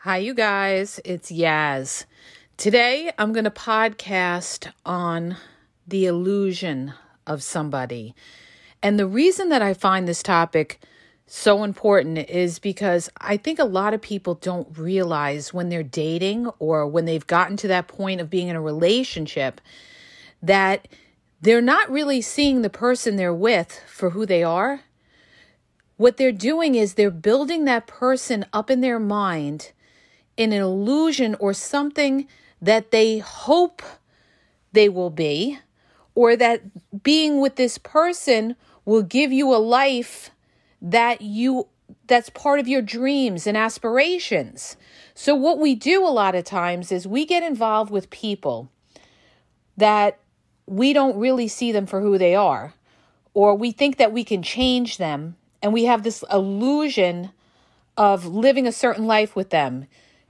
Hi, you guys. It's Yaz. Today, I'm going to podcast on the illusion of somebody. And the reason that I find this topic so important is because I think a lot of people don't realize when they're dating or when they've gotten to that point of being in a relationship that they're not really seeing the person they're with for who they are. What they're doing is they're building that person up in their mind in an illusion or something that they hope they will be, or that being with this person will give you a life that's part of your dreams and aspirations. So what we do a lot of times is we get involved with people that we don't really see them for who they are, or we think that we can change them, and we have this illusion of living a certain life with them.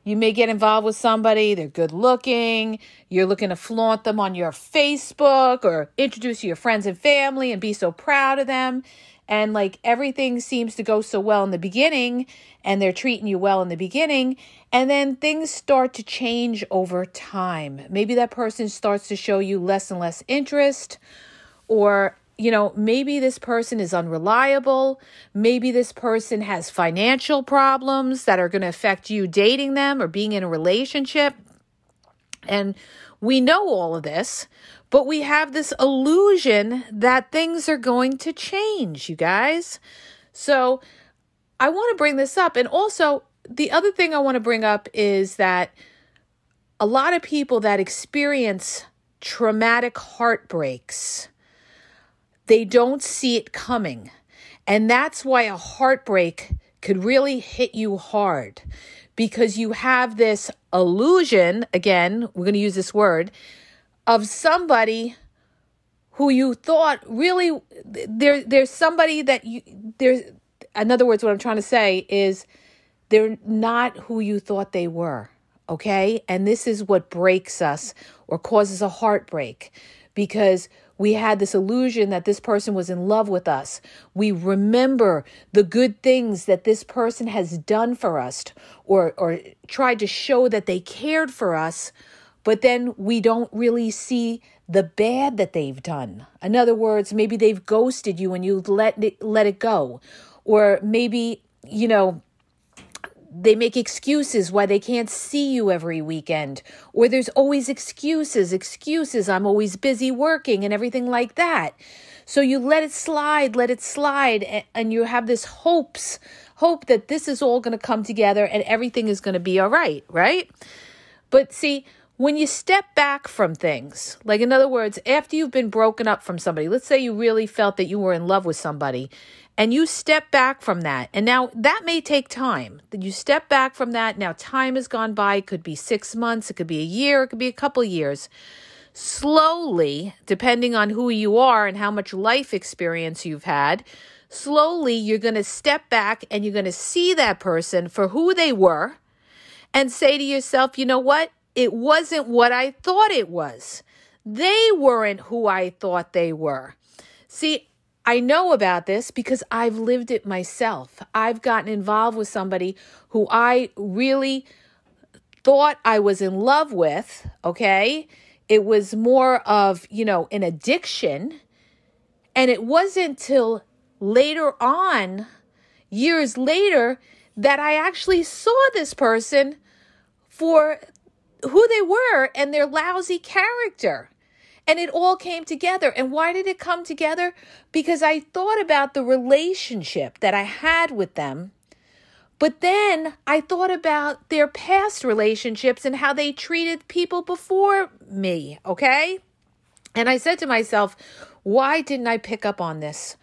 You may get involved with somebody, they're good looking, you're looking to flaunt them on your Facebook or introduce to your friends and family and be so proud of them. And like everything seems to go so well in the beginning and they're treating you well in the beginning. And then things start to change over time. Maybe that person starts to show you less and less interest, or maybe this person is unreliable. Maybe this person has financial problems that are going to affect you dating them or being in a relationship. And we know all of this, but we have this illusion that things are going to change, you guys. So I want to bring this up. And also, the other thing I want to bring up is that a lot of people that experience traumatic heartbreaks, they don't see it coming. And that's why a heartbreak could really hit you hard, because you have this illusion, again, we're going to use this word, of somebody who you thought really, there's somebody that in other words, what I'm trying to say is they're not who you thought they were, okay? And this is what breaks us or causes a heartbreak, because we had this illusion that this person was in love with us. We remember the good things that this person has done for us or tried to show that they cared for us, but then we don't really see the bad that they've done. In other words, maybe they've ghosted you and you let it go. Or maybe, they make excuses why they can't see you every weekend. Or there's always excuses. I'm always busy working and everything like that. So you let it slide, and you have this hope that this is all going to come together and everything is going to be all right, right? But see, when you step back from things, like in other words, after you've been broken up from somebody, let's say you really felt that you were in love with somebody, and you step back from that. And now that may take time. You step back from that. Now time has gone by. It could be 6 months. It could be a year. It could be a couple years. Slowly, depending on who you are and how much life experience you've had, slowly you're going to step back and you're going to see that person for who they were and say to yourself, you know what? It wasn't what I thought it was. They weren't who I thought they were. See, I know about this because I've lived it myself. I've gotten involved with somebody who I really thought I was in love with, okay? It was more of, an addiction. And it wasn't till later on, years later, that I actually saw this person for who they were and their lousy character. And it all came together. And why did it come together? Because I thought about the relationship that I had with them. But then I thought about their past relationships and how they treated people before me, okay? And I said to myself, why didn't I pick up on this?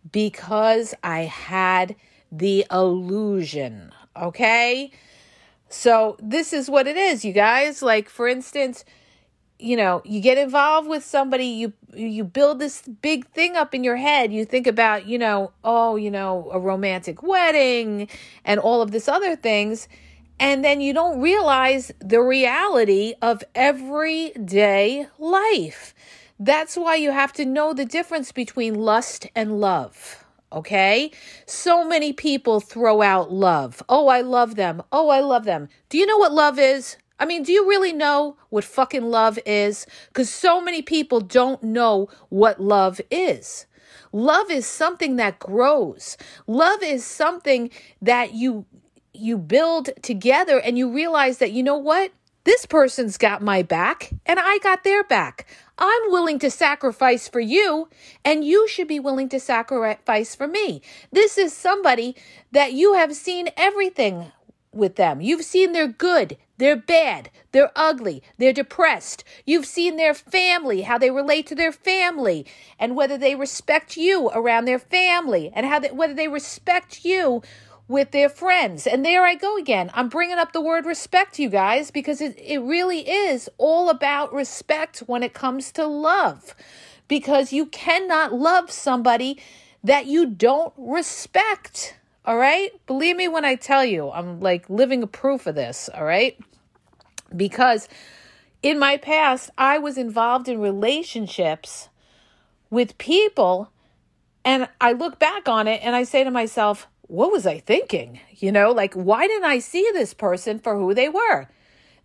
Because I had the illusion, okay? So this is what it is, you guys. Like, for instance, you get involved with somebody, you build this big thing up in your head. You think about, a romantic wedding and all of this other things. And then you don't realize the reality of everyday life. That's why you have to know the difference between lust and love. okay? So many people throw out love. Oh, I love them. Oh, I love them. Do you know what love is? I mean, do you really know what fucking love is? Because so many people don't know what love is. Love is something that grows. Love is something that you build together and you realize that, you know what? This person's got my back and I got their back. I'm willing to sacrifice for you and you should be willing to sacrifice for me. This is somebody that you have seen everything with them. You've seen their good, their bad, they're ugly, they're depressed. You've seen their family, how they relate to their family, and whether they respect you around their family, and whether they respect you with their friends. And there I go again. I'm bringing up the word respect, you guys, because it really is all about respect when it comes to love. Because you cannot love somebody that you don't respect. All right? Believe me when I tell you, I'm like living a proof of this. All right? Because in my past, I was involved in relationships with people, and I look back on it and I say to myself, what was I thinking? You know, like, why didn't I see this person for who they were?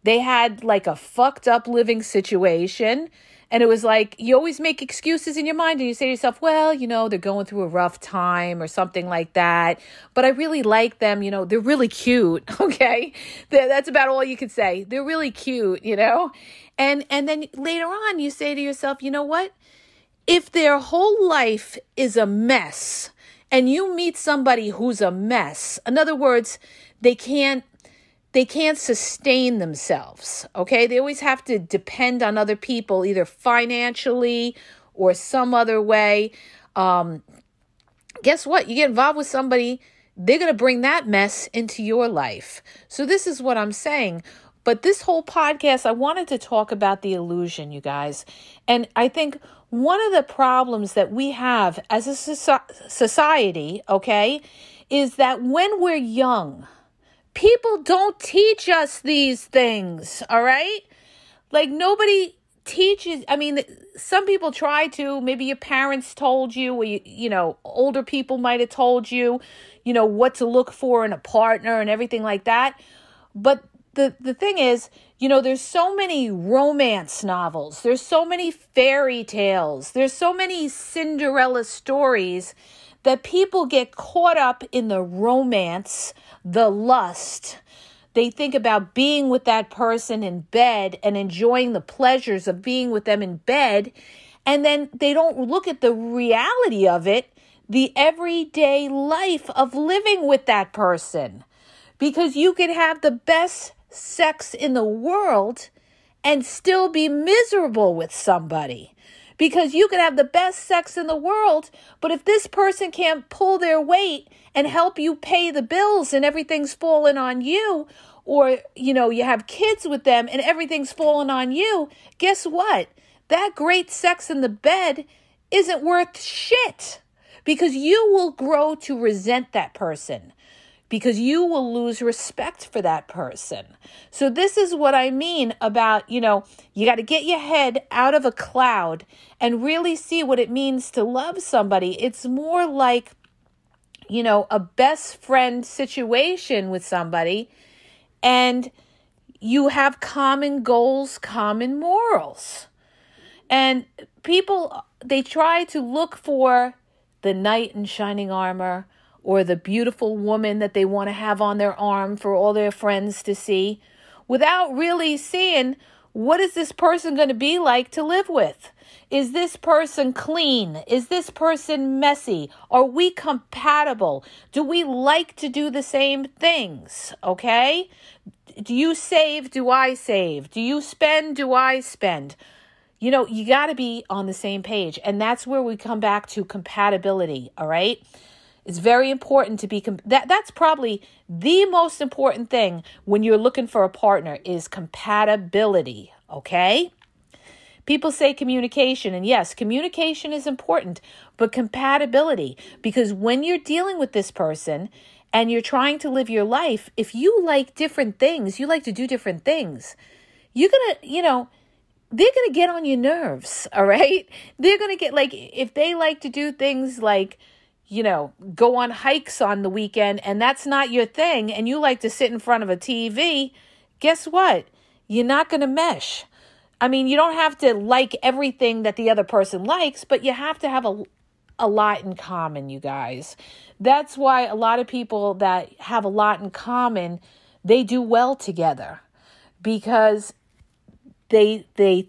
They had like a fucked up living situation. And it was like, you always make excuses in your mind and you say to yourself, well, you know, they're going through a rough time or something like that. But I really like them. You know, they're really cute. Okay. That's about all you could say. They're really cute, you know, and then later on you say to yourself, you know what? If their whole life is a mess and you meet somebody who's a mess, in other words, they can't sustain themselves, okay? They always have to depend on other people, either financially or some other way. Guess what? You get involved with somebody, they're going to bring that mess into your life. So this is what I'm saying. But this whole podcast, I wanted to talk about the illusion, you guys. And I think one of the problems that we have as a society, okay, is that when we're young, people don't teach us these things, all right? Like nobody teaches. I mean, some people try to. Maybe your parents told you, or you know, older people might have told you, you know, what to look for in a partner and everything like that. But the thing is, you know, there's so many romance novels. There's so many fairy tales. There's so many Cinderella stories that people get caught up in the romance, the lust. They think about being with that person in bed and enjoying the pleasures of being with them in bed. And then they don't look at the reality of it, the everyday life of living with that person. Because you could have the best sex in the world and still be miserable with somebody. Because you could have the best sex in the world, but if this person can't pull their weight and help you pay the bills and everything's falling on you, or, you know, you have kids with them and everything's falling on you, guess what? That great sex in the bed isn't worth shit, because you will grow to resent that person, because you will lose respect for that person. So this is what I mean about, you know, you got to get your head out of a cloud and really see what it means to love somebody. It's more like, you know, a best friend situation with somebody, and you have common goals, common morals. And people, they try to look for the knight in shining armor, or the beautiful woman that they want to have on their arm for all their friends to see, without really seeing, what is this person going to be like to live with? Is this person clean? Is this person messy? Are we compatible? Do we like to do the same things? Okay? Do you save? Do I save? Do you spend? Do I spend? You know, you got to be on the same page. And that's where we come back to compatibility, all right? It's very important to be, that's probably the most important thing when you're looking for a partner, is compatibility, okay? People say communication, and yes, communication is important, but compatibility, because when you're dealing with this person and you're trying to live your life, if you like different things, you like to do different things, you're going to, you know, they're going to get on your nerves, all right? They're going to get, like, if they like to do things like, go on hikes on the weekend and that's not your thing and you like to sit in front of a TV, guess what? You're not going to mesh. I mean, you don't have to like everything that the other person likes, but you have to have a lot in common, you guys. That's why a lot of people that have a lot in common, they do well together because they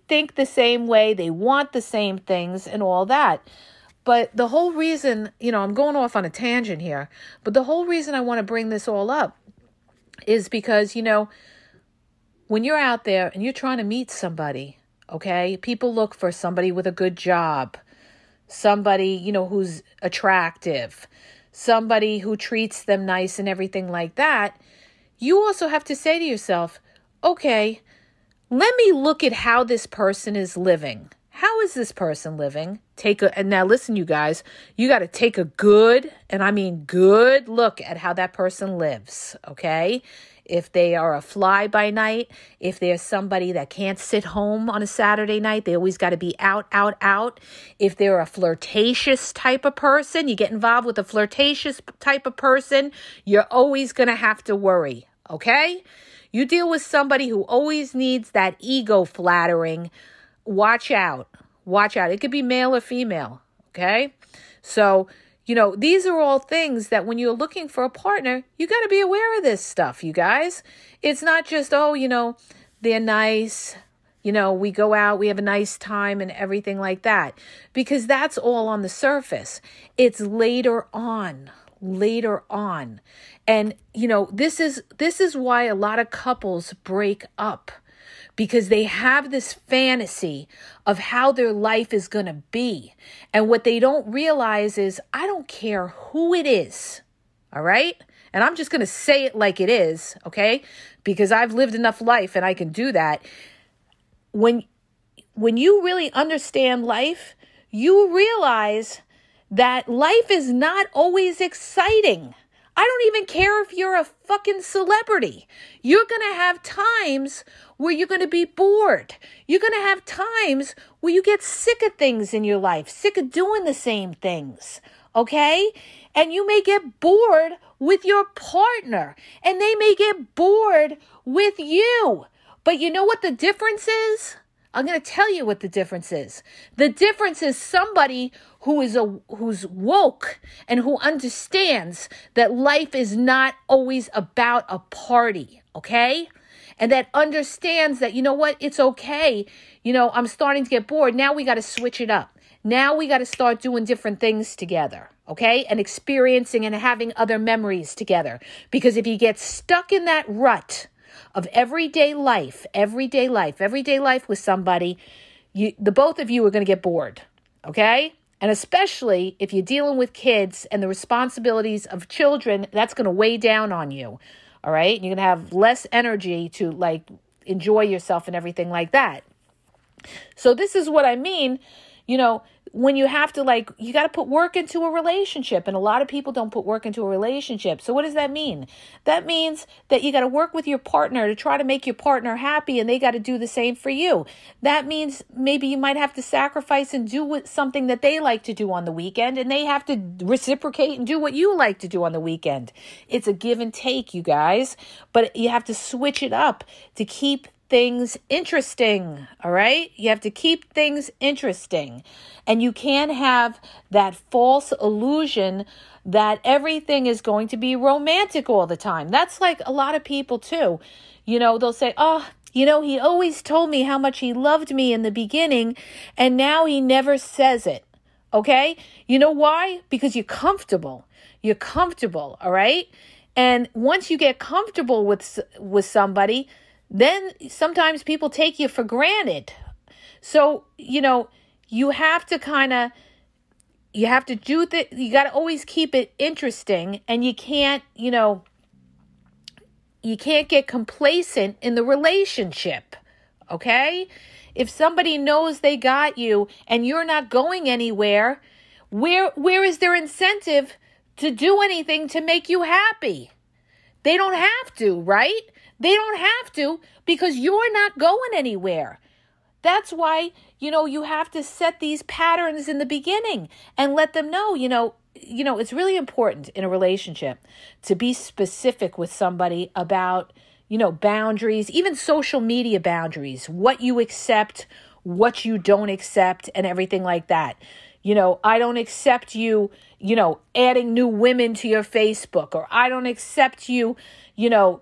think the same way, they want the same things and all that. But the whole reason, I'm going off on a tangent here, but the whole reason I want to bring this all up is because, when you're out there and you're trying to meet somebody, okay, people look for somebody with a good job, somebody, who's attractive, somebody who treats them nice and everything like that. You also have to say to yourself, okay, let me look at how this person is living. How is this person living? And now listen, you guys, you got to take a good, and I mean good look at how that person lives, okay? If they are a fly by night, if they're somebody that can't sit home on a Saturday night, they always got to be out. If they're a flirtatious type of person, you get involved with a flirtatious type of person, you're always going to have to worry, okay? You deal with somebody who always needs that ego flattering, watch out. It could be male or female, okay? So, these are all things that when you're looking for a partner, you got to be aware of this stuff, you guys. It's not just, they're nice, we go out, we have a nice time and everything like that, because that's all on the surface. It's later on. And, this is why a lot of couples break up. Because they have this fantasy of how their life is going to be. And what they don't realize is, I don't care who it is, all right? And I'm just going to say it like it is, okay? Because I've lived enough life and I can do that. When you really understand life, you realize that life is not always exciting. I don't even care if you're a fucking celebrity. You're going to have times where you're going to be bored. You're going to have times where you get sick of things in your life, sick of doing the same things, okay? And you may get bored with your partner, and they may get bored with you. But you know what the difference is? I'm going to tell you what the difference is. The difference is somebody who's woke and who understands that life is not always about a party, okay? And that understands that, it's okay. I'm starting to get bored. Now we got to switch it up. Now we got to start doing different things together, okay? And experiencing and having other memories together. Because if you get stuck in that rut of everyday life with somebody, the both of you are going to get bored, okay? And especially if you're dealing with kids and the responsibilities of children, that's going to weigh down on you, all right? You're going to have less energy to, enjoy yourself and everything like that. So this is what I mean, when you have to you got to put work into a relationship, and a lot of people don't put work into a relationship. So what does that mean? That means that you got to work with your partner to try to make your partner happy, and they got to do the same for you. That means maybe you might have to sacrifice and do something that they like to do on the weekend, and they have to reciprocate and do what you like to do on the weekend. It's a give and take, you guys, but you have to switch it up to keep things interesting, all right? You have to keep things interesting. And you can't have that false illusion that everything is going to be romantic all the time. That's like a lot of people too. They'll say, he always told me how much he loved me in the beginning, and now he never says it, okay? You know why? Because you're comfortable. You're comfortable, all right? And once you get comfortable with somebody, then sometimes people take you for granted. So, you have to you got to always keep it interesting, and you can't get complacent in the relationship, okay? If somebody knows they got you and you're not going anywhere, where is their incentive to do anything to make you happy? They don't have to, right? They don't have to, because you're not going anywhere. That's why, you have to set these patterns in the beginning and let them know, it's really important in a relationship to be specific with somebody about, boundaries, even social media boundaries, what you accept, what you don't accept, and everything like that. I don't accept you, adding new women to your Facebook, or I don't accept you,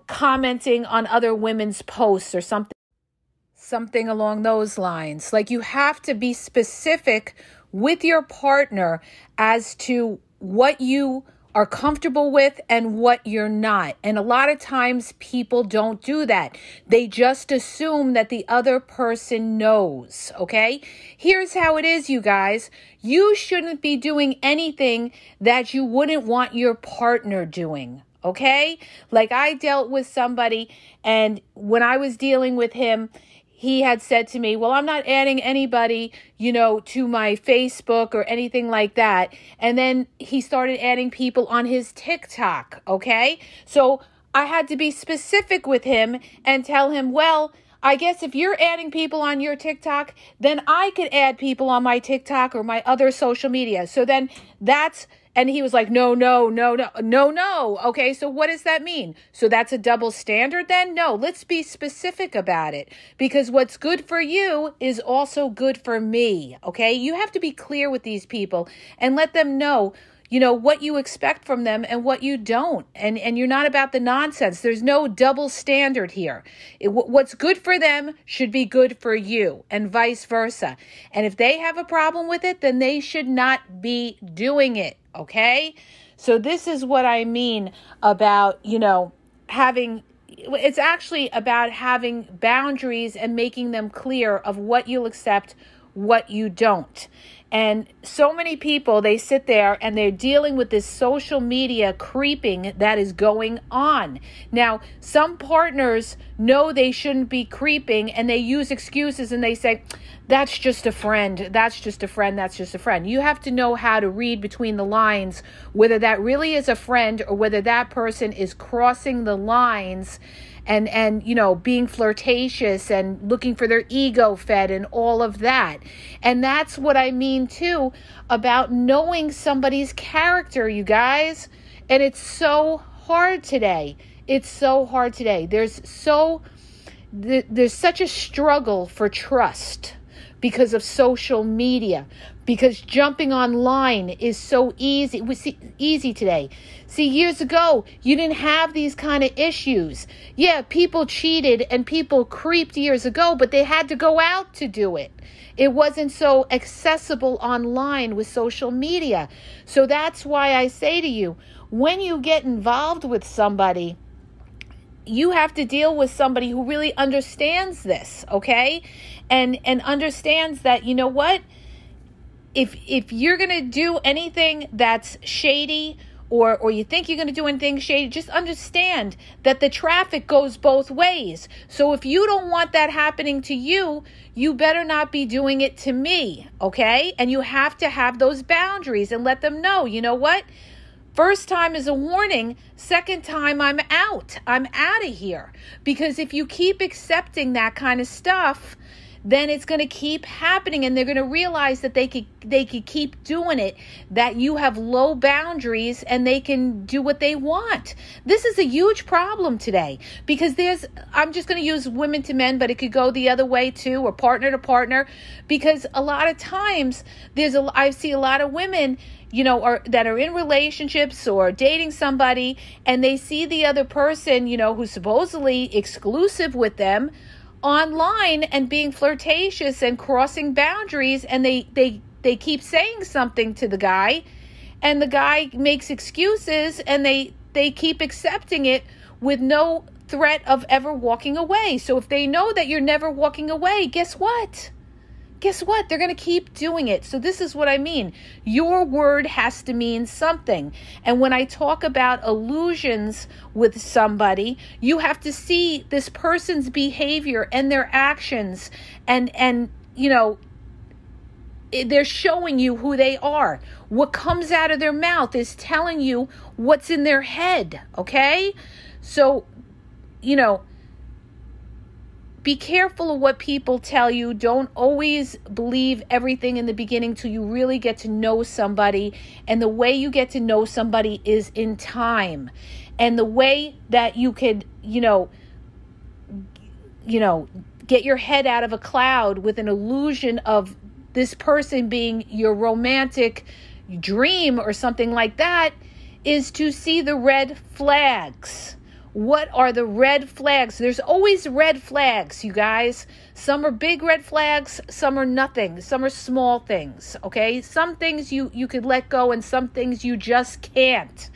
commenting on other women's posts or something along those lines. Like, you have to be specific with your partner as to what you are comfortable with and what you're not. And a lot of times people don't do that. They just assume that the other person knows, okay? Here's how it is, you guys. You shouldn't be doing anything that you wouldn't want your partner doing, okay? Like, I dealt with somebody, and when I was dealing with him, he had said to me, well, I'm not adding anybody, to my Facebook or anything like that. And then he started adding people on his TikTok, okay? So I had to be specific with him and tell him, well, I guess if you're adding people on your TikTok, then I could add people on my TikTok or my other social media. So then and he was like, no. Okay, so what does that mean? So that's a double standard then? No, let's be specific about it, because what's good for you is also good for me, okay? You have to be clear with these people and let them know, what you expect from them and what you don't. And you're not about the nonsense. There's no double standard here. What's good for them should be good for you, and vice versa. And if they have a problem with it, then they should not be doing it. Okay? So this is what I mean about, it's actually about having boundaries and making them clear of what you'll accept, what you don't. And so many people, they sit there and they're dealing with this social media creeping that is going on. Now, some partners know they shouldn't be creeping, and they use excuses and they say, that's just a friend. That's just a friend. That's just a friend. You have to know how to read between the lines, whether that really is a friend or whether that person is crossing the lines and being flirtatious and looking for their ego fed and all of that. And that's what I mean too about knowing somebody's character, you guys. And it's so hard today. It's so hard today. There's such a struggle for trust because of social media, because jumping online is so easy. It was easy today. See, years ago, you didn't have these kind of issues. Yeah, people cheated and people creeped years ago, but they had to go out to do it. It wasn't so accessible online with social media. So that's why I say to you, when you get involved with somebody, you have to deal with somebody who really understands this, okay? And understands that, you know what? If you're going to do anything that's shady, or you think you're going to do anything shady, just understand that the traffic goes both ways. So if you don't want that happening to you, you better not be doing it to me, okay? And you have to have those boundaries and let them know, you know what? First time is a warning. Second time, I'm out. I'm out of here. Because if you keep accepting that kind of stuff, then it's going to keep happening, and they're going to realize that they could keep doing it, that you have low boundaries and they can do what they want. This is a huge problem today, because I'm just going to use women to men, but it could go the other way too, or partner to partner, because a lot of times I see a lot of women, that are in relationships or dating somebody, and they see the other person, who's supposedly exclusive with them online and being flirtatious and crossing boundaries, and they keep saying something to the guy, and the guy makes excuses, and they keep accepting it with no threat of ever walking away. So if they know that you're never walking away, guess what? They're going to keep doing it. So this is what I mean. Your word has to mean something. And when I talk about illusions with somebody, you have to see this person's behavior and their actions, and they're showing you who they are. What comes out of their mouth is telling you what's in their head, okay? So, be careful of what people tell you. Don't always believe everything in the beginning till you really get to know somebody. And the way you get to know somebody is in time. And the way that you could, get your head out of a cloud with an illusion of this person being your romantic dream or something like that is to see the red flags. What are the red flags? There's always red flags, you guys. Some are big red flags, some are nothing, some are small things, okay? Some things you could let go and some things you just can't.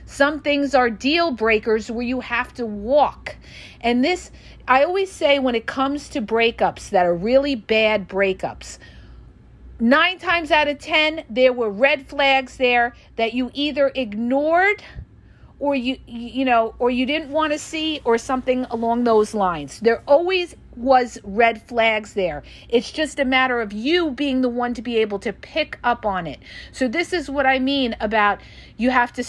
Some things are deal breakers where you have to walk. And this, I always say when it comes to breakups that are really bad breakups, 9 times out of 10, there were red flags there that you either ignored or you didn't want to see or something along those lines. There always was red flags there. It's just a matter of you being the one to be able to pick up on it. So this is what I mean about you have to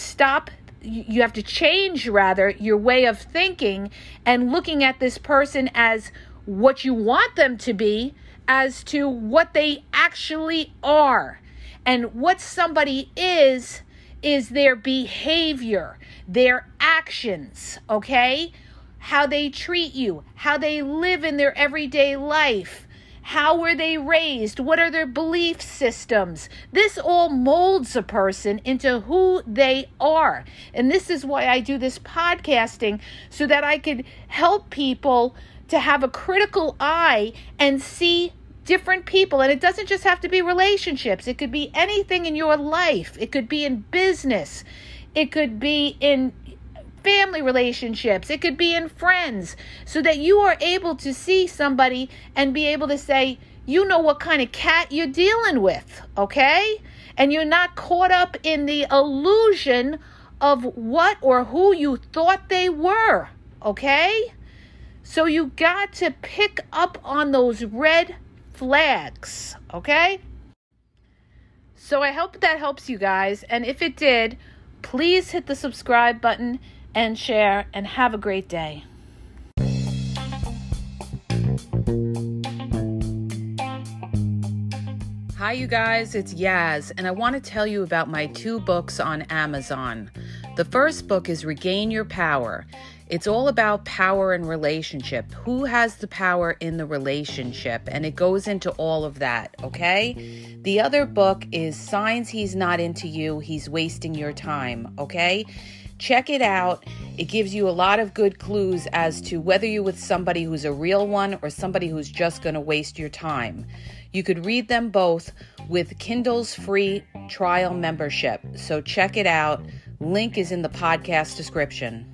change your way of thinking and looking at this person as what you want them to be as to what they actually are. And what somebody is their behavior, their actions, okay? How they treat you, how they live in their everyday life, how were they raised, what are their belief systems. This all molds a person into who they are. And this is why I do this podcasting, so that I could help people to have a critical eye and see different people. And it doesn't just have to be relationships. It could be anything in your life. It could be in business. It could be in family relationships. It could be in friends. So that you are able to see somebody and be able to say, you know what kind of cat you're dealing with, okay? And you're not caught up in the illusion of what or who you thought they were, okay? So you got to pick up on those red flags, okay? So I hope that helps you guys. And if it did, please hit the subscribe button and share, and have a great day. Hi, you guys, it's Yaz, and I want to tell you about my 2 books on Amazon. The first book is Regain Your Power. It's all about power and relationship. Who has the power in the relationship? And it goes into all of that, okay? The other book is Signs He's Not Into You, He's Wasting Your Time, okay? Check it out. It gives you a lot of good clues as to whether you're with somebody who's a real one or somebody who's just going to waste your time. You could read them both with Kindle's free trial membership. So check it out. Link is in the podcast description.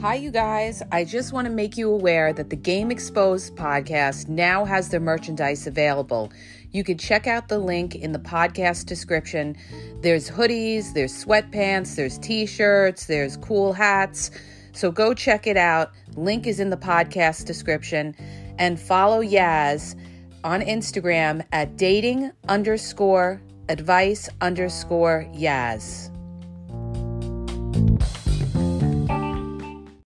Hi, you guys. I just want to make you aware that the Game Exposed podcast now has their merchandise available. You can check out the link in the podcast description. There's hoodies, there's sweatpants, there's t-shirts, there's cool hats. So go check it out. Link is in the podcast description. And follow Yaz on Instagram at dating_advice_Yaz.